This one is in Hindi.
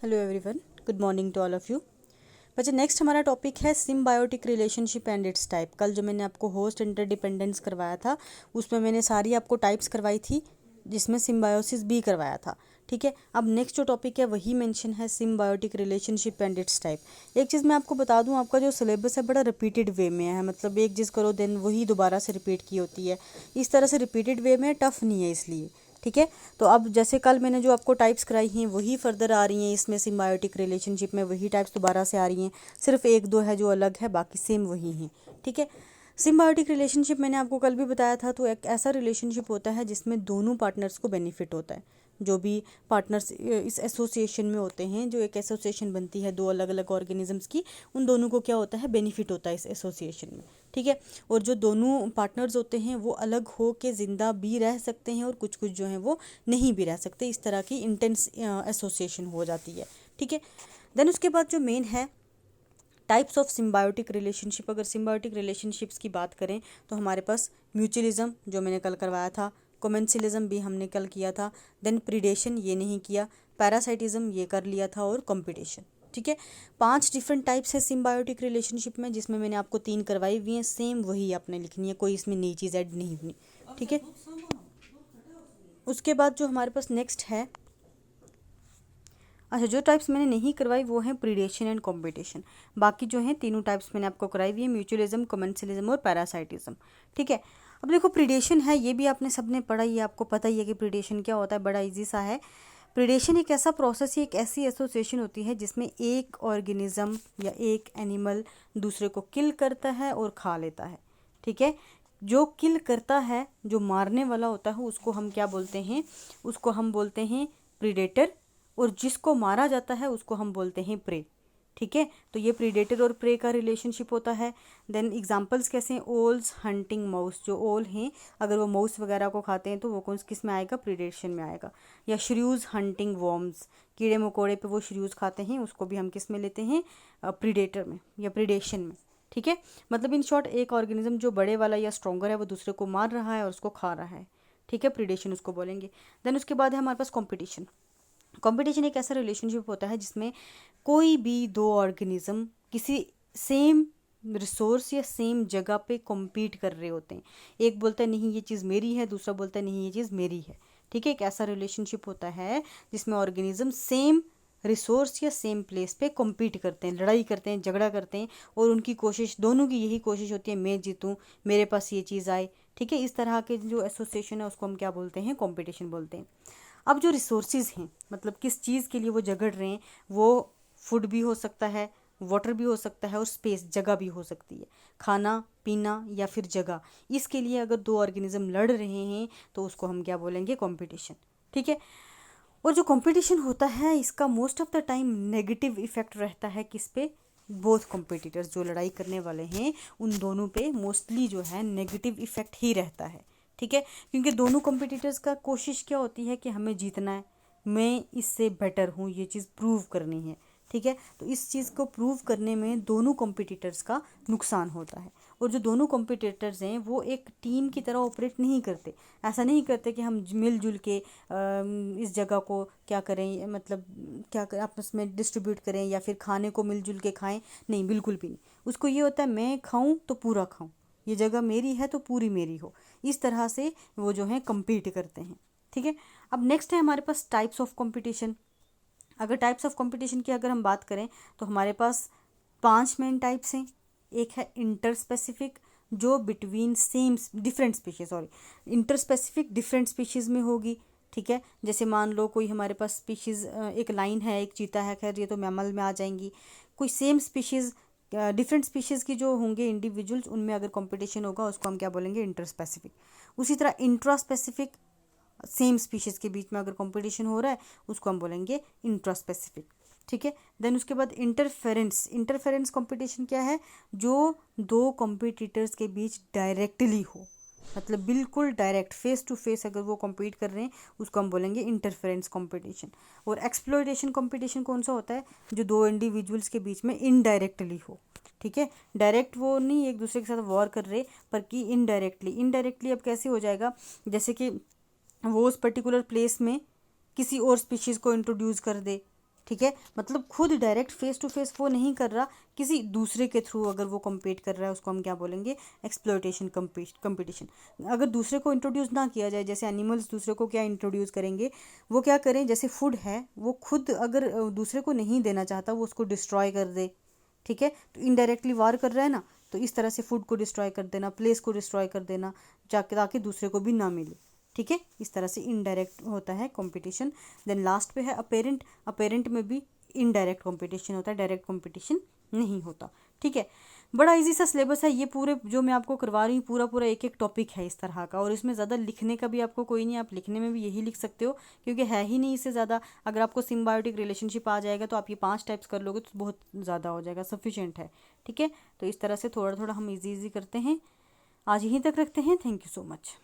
Hello everyone, good morning to all of you. बच्चे नेक्स्ट हमारा टॉपिक है symbiotic relationship and its type. कल जो मैंने आपको होस्ट इंटरडिपेंडेंस करवाया था उसमें मैंने सारी आपको टाइप्स करवाई थी, जिसमें सिम्बायोसिस भी करवाया था। ठीक है, अब नेक्स्ट जो टॉपिक है वही मेंशन है symbiotic relationship and its type. एक चीज़ मैं आपको बता दूं, आपका जो सिलेबस है बड़ा रिपीटेड वे में है, मतलब एक चीज़ करो देन वही दोबारा से रिपीट की होती है। इस तरह से रिपीटेड वे में टफ नहीं है इसलिए। ठीक है, तो अब जैसे कल मैंने जो आपको टाइप्स कराई हैं वही फर्दर आ रही हैं इसमें सिम्बायोटिक रिलेशनशिप में, वही टाइप्स दोबारा से आ रही हैं, सिर्फ एक दो है जो अलग है, बाकी सेम वही हैं। ठीक है, सिम्बायोटिक रिलेशनशिप मैंने आपको कल भी बताया था, तो एक ऐसा रिलेशनशिप होता है जिसमें दोनों पार्टनर्स को बेनिफिट होता है। जो भी पार्टनर्स इस एसोसिएशन में होते हैं, जो एक एसोसिएशन बनती है दो अलग अलग ऑर्गेनिजम्स की, उन दोनों को क्या होता है, बेनिफिट होता है इस एसोसिएशन में। ठीक है, और जो दोनों पार्टनर्स होते हैं वो अलग हो के ज़िंदा भी रह सकते हैं और कुछ कुछ जो हैं वो नहीं भी रह सकते, इस तरह की इंटेंस एसोसिएशन हो जाती है। ठीक है, देन उसके बाद जो मेन है टाइप्स ऑफ सिम्बायोटिक रिलेशनशिप। अगर सिम्बायोटिक रिलेशनशिप्स की बात करें तो हमारे पास म्यूचुअलिज्म जो मैंने कल करवाया था, कोमेंसिलिज्म भी हमने कल किया था, देन प्रीडेशन ये नहीं किया, पैरासाइटिज्म ये कर लिया था, और कंपटीशन। ठीक है, 5 डिफरेंट टाइप्स है सिम्बायोटिक रिलेशनशिप में, जिसमें मैंने आपको 3 करवाई हुई हैं, सेम वही आपने लिखनी है, कोई इसमें नई चीज़ ऐड नहीं हुई। ठीक है, उसके बाद जो हमारे पास नेक्स्ट है, अच्छा जो टाइप्स मैंने नहीं करवाई वो हैं प्रीडेशन एंड कंपटीशन। बाकी जो हैं तीनों टाइप्स मैंने आपको कराई हुई है, म्यूचुअलिज्म, कमेंसिलिज्म और पैरासाइटिज्म। ठीक है, अब देखो प्रीडेशन है, ये भी आपने सबने पढ़ा ही है, आपको पता ही है कि प्रीडेशन क्या होता है, बड़ा इजी सा है। प्रीडेशन एक ऐसा प्रोसेस है, एक ऐसी एसोसिएशन होती है जिसमें एक ऑर्गेनिज्म या एक एनिमल दूसरे को किल करता है और खा लेता है। ठीक है, जो किल करता है, जो मारने वाला होता है, उसको हम क्या बोलते हैं, उसको हम बोलते हैं प्रीडेटर, और जिसको मारा जाता है उसको हम बोलते हैं प्रे। ठीक है, तो ये प्रीडेटर और प्रे का रिलेशनशिप होता है। देन एग्जांपल्स कैसे हैं, ओल्स हंटिंग माउस, जो ओल हैं अगर वो माउस वगैरह को खाते हैं तो वो कौन किस में आएगा, प्रीडेशन में आएगा। या श्र्यूज हंटिंग वॉर्म्स, कीड़े मकोड़े पे वो श्र्यूज खाते हैं, उसको भी हम किस में लेते हैं, प्रीडेटर में या प्रीडेशन में। ठीक है, मतलब इन शॉर्ट एक ऑर्गेनिज्म जो बड़े वाला या स्ट्रॉन्गर है वो दूसरे को मार रहा है और उसको खा रहा है। ठीक है, प्रीडेशन उसको बोलेंगे। देन उसके बाद है हमारे पास कॉम्पिटिशन। कंपटीशन एक ऐसा रिलेशनशिप होता है जिसमें कोई भी दो ऑर्गेनिज्म किसी सेम रिसोर्स या सेम जगह पे कॉम्पीट कर रहे होते हैं। एक बोलता है नहीं ये चीज़ मेरी है, दूसरा बोलता है नहीं ये चीज़ मेरी है। ठीक है, एक ऐसा रिलेशनशिप होता है जिसमें ऑर्गेनिज्म सेम रिसोर्स या सेम प्लेस पे कॉम्पीट करते हैं, लड़ाई करते हैं, झगड़ा करते हैं, और उनकी कोशिश, दोनों की यही कोशिश होती है मैं जीतूं, मेरे पास ये चीज़ आए। ठीक है, इस तरह के जो एसोसिएशन है उसको हम क्या बोलते हैं, कंपटीशन बोलते हैं। अब जो रिसोर्सेज हैं, मतलब किस चीज़ के लिए वो झगड़ रहे हैं, वो फूड भी हो सकता है, वाटर भी हो सकता है, और स्पेस जगह भी हो सकती है, खाना पीना या फिर जगह। इसके लिए अगर दो ऑर्गेनिज्म लड़ रहे हैं तो उसको हम क्या बोलेंगे, कंपटीशन। ठीक है, और जो कंपटीशन होता है इसका most of the time negative effect रहता है किस पे, बोथ कॉम्पिटिटर्स, जो लड़ाई करने वाले हैं उन दोनों पे मोस्टली जो है नेगेटिव इफेक्ट ही रहता है। ठीक है, क्योंकि दोनों कॉम्पिटिटर्स का कोशिश क्या होती है कि हमें जीतना है, मैं इससे बेटर हूँ, ये चीज़ प्रूव करनी है। ठीक है, तो इस चीज़ को प्रूव करने में दोनों कॉम्पिटिटर्स का नुकसान होता है। और जो दोनों कॉम्पिटिटर्स हैं वो एक टीम की तरह ऑपरेट नहीं करते, ऐसा नहीं करते कि हम मिलजुल के इस जगह को क्या करें, मतलब क्या करें, आपस में डिस्ट्रीब्यूट करें या फिर खाने को मिलजुल के खाएं, नहीं बिल्कुल भी नहीं। उसको ये होता है मैं खाऊं तो पूरा खाऊं, ये जगह मेरी है तो पूरी मेरी हो, इस तरह से वो जो है कम्पीट करते हैं। ठीक है, अब नेक्स्ट है हमारे पास टाइप्स ऑफ कंपटीशन। अगर टाइप्स ऑफ कंपटीशन की अगर हम बात करें तो हमारे पास 5 मेन टाइप्स हैं। एक है इंटर स्पेसिफिक, जो between same different species, sorry inter specific different species में होगी। ठीक है, जैसे मान लो कोई हमारे पास स्पीशीज, एक लाइन है, एक चीता है, खैर ये तो मैमल में आ जाएंगी। कोई सेम स्पीशीज, डिफरेंट स्पीशीज़ की जो होंगे इंडिविजुअल्स, उनमें अगर कंपटीशन होगा उसको हम क्या बोलेंगे, इंटर स्पेसिफिक। उसी तरह इंट्रा स्पेसिफिक, सेम स्पीशीज़ के बीच में अगर कंपटीशन हो रहा है उसको हम बोलेंगे इंट्रा स्पेसिफिक। ठीक है, देन उसके बाद इंटरफेरेंस। इंटरफेरेंस कंपटीशन क्या है, जो दो कॉम्पिटिटर्स के बीच डायरेक्टली हो, मतलब बिल्कुल डायरेक्ट फेस टू फेस अगर वो कम्पीट कर रहे हैं उसको हम बोलेंगे इंटरफेरेंस कंपटीशन। और एक्सप्लोइटेशन कंपटीशन कौन सा होता है, जो दो इंडिविजुअल्स के बीच में इनडायरेक्टली हो। ठीक है, डायरेक्ट वो नहीं एक दूसरे के साथ वॉर कर रहे, पर कि इनडायरेक्टली। इनडायरेक्टली अब कैसे हो जाएगा, जैसे कि वो उस पर्टिकुलर प्लेस में किसी और स्पीशीज़ को इंट्रोड्यूस कर दे, ठीक है, मतलब खुद डायरेक्ट फेस टू फेस वो नहीं कर रहा, किसी दूसरे के थ्रू अगर वो कम्पीट कर रहा है उसको हम क्या बोलेंगे, एक्सप्लॉयटेशन कंपटीशन। अगर दूसरे को इंट्रोड्यूस ना किया जाए, जैसे एनिमल्स दूसरे को क्या इंट्रोड्यूस करेंगे, वो क्या करें, जैसे फूड है वो खुद अगर दूसरे को नहीं देना चाहता वो उसको डिस्ट्रॉय कर दे, ठीक है, तो इनडायरेक्टली वार कर रहा है ना, तो इस तरह से फूड को डिस्ट्रॉय कर देना, प्लेस को डिस्ट्रॉय कर देना, जाके ताकि दूसरे को भी ना मिले, ठीक है, इस तरह से इनडायरेक्ट होता है कंपटीशन। देन लास्ट पे है अपेरेंट, अपेरेंट में भी इनडायरेक्ट कंपटीशन होता है, डायरेक्ट कंपटीशन नहीं होता, ठीक है। बड़ा इजी सा सिलेबस है ये, पूरे जो मैं आपको करवा रही हूँ पूरा पूरा एक एक टॉपिक है इस तरह का, और इसमें ज़्यादा लिखने का भी आपको कोई नहीं, आप लिखने में भी यही लिख सकते हो क्योंकि है ही नहीं इससे ज़्यादा। अगर आपको सिम्बायोटिक रिलेशनशिप आ जाएगा तो आप ये 5 टाइप्स कर लोगे तो बहुत ज़्यादा हो जाएगा, सफिशेंट है, ठीक है। तो इस तरह से थोड़ा थोड़ा हम इजी इजी करते हैं, आज यहीं तक रखते हैं। Thank you so much.